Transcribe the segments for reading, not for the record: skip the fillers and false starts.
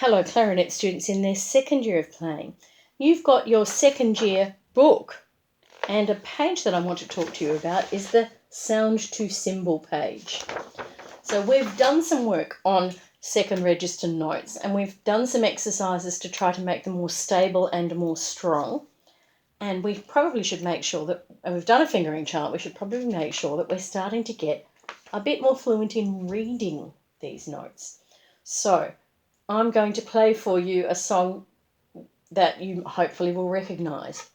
Hello clarinet students in their second year of playing. You've got your second year book, and a page that I want to talk to you about is the Sound to Symbol page. So we've done some work on second register notes, and we've done some exercises to try to make them more stable and more strong. And we probably should make sure that, and we've done a fingering chart, we should probably make sure that we're starting to get a bit more fluent in reading these notes. So I'm going to play for you a song that you hopefully will recognise.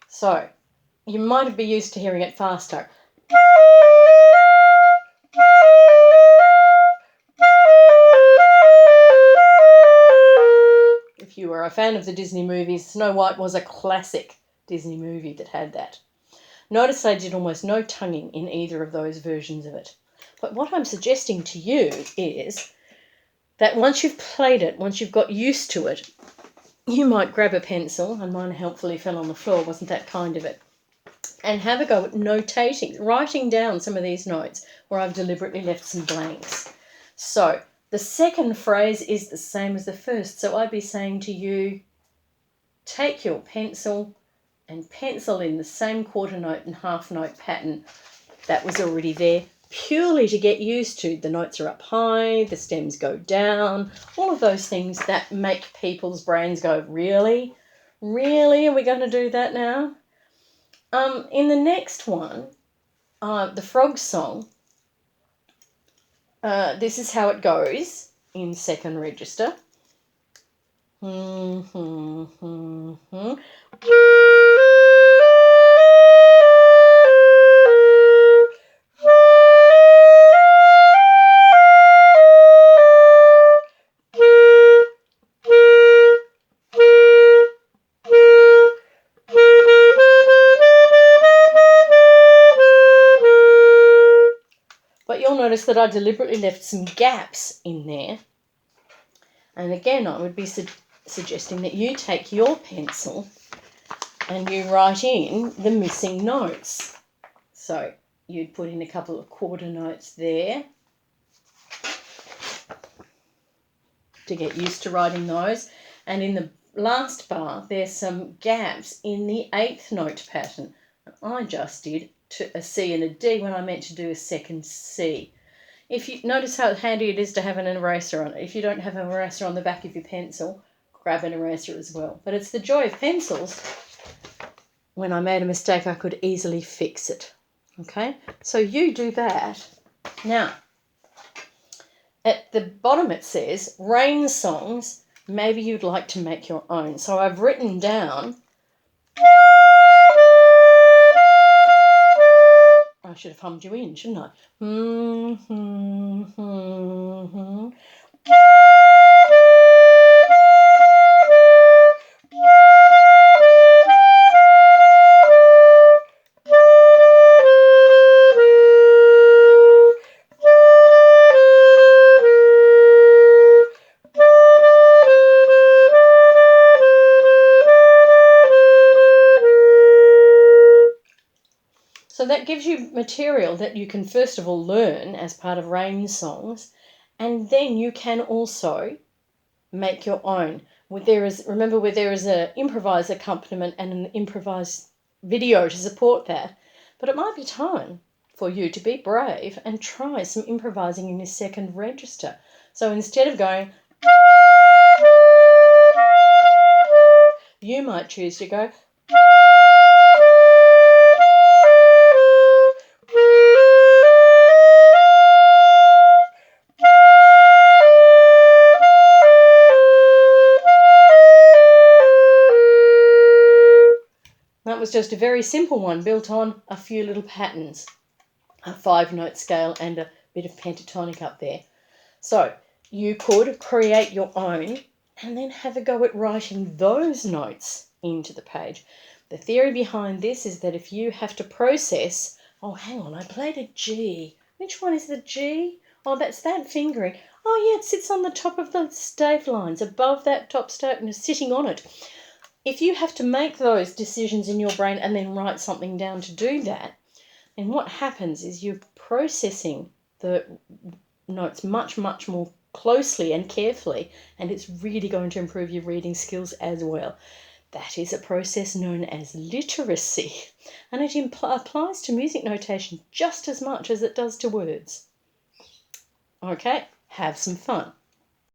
So you might be used to hearing it faster. If you were a fan of the Disney movies, Snow White was a classic Disney movie that had that. Notice I did almost no tonguing in either of those versions of it. But what I'm suggesting to you is that once you've played it, once you've got used to it, you might grab a pencil, and mine helpfully fell on the floor, wasn't that kind of it, and have a go at notating, writing down some of these notes where I've deliberately left some blanks. So the second phrase is the same as the first. So I'd be saying to you, take your pencil and pencil in the same quarter note and half note pattern that was already there, purely to get used to. The notes are up high, the stems go down, all of those things that make people's brains go, really? Really? Are we going to do that now? In the next one, the frog song, this is how it goes in second register. But you'll notice that I deliberately left some gaps in there. And again, I would be suggesting that you take your pencil and you write in the missing notes. So you'd put in a couple of quarter notes there to get used to writing those. And in the last bar, there's some gaps in the eighth note pattern. I just did a C and a D when I meant to do a second C. If you notice how handy it is to have an eraser on it. If you don't have an eraser on the back of your pencil, grab an eraser as well. But it's the joy of pencils. When I made a mistake, I could easily fix it. Okay, so you do that. Now, at the bottom it says, rain songs, maybe you'd like to make your own. So I've written down, I should have hummed you in, shouldn't I? So that gives you material that you can first of all learn as part of rain songs, and then you can also make your own. Remember where there is an improvised accompaniment and an improvised video to support that. But it might be time for you to be brave and try some improvising in your second register. So instead of going, you might choose to go, that was just a very simple one built on a few little patterns, a 5-note scale and a bit of pentatonic up there. So you could create your own and then have a go at writing those notes into the page. The theory behind this is that if you have to process Oh, hang on, I played a G. Which one is the G? Oh, that's that fingering. Oh, yeah, it sits on the top of the stave lines, above that top stave, and is sitting on it. If you have to make those decisions in your brain and then write something down to do that, then what happens is you're processing the notes much, much more closely and carefully, and it's really going to improve your reading skills as well. That is a process known as literacy, and it applies to music notation just as much as it does to words. Okay, have some fun.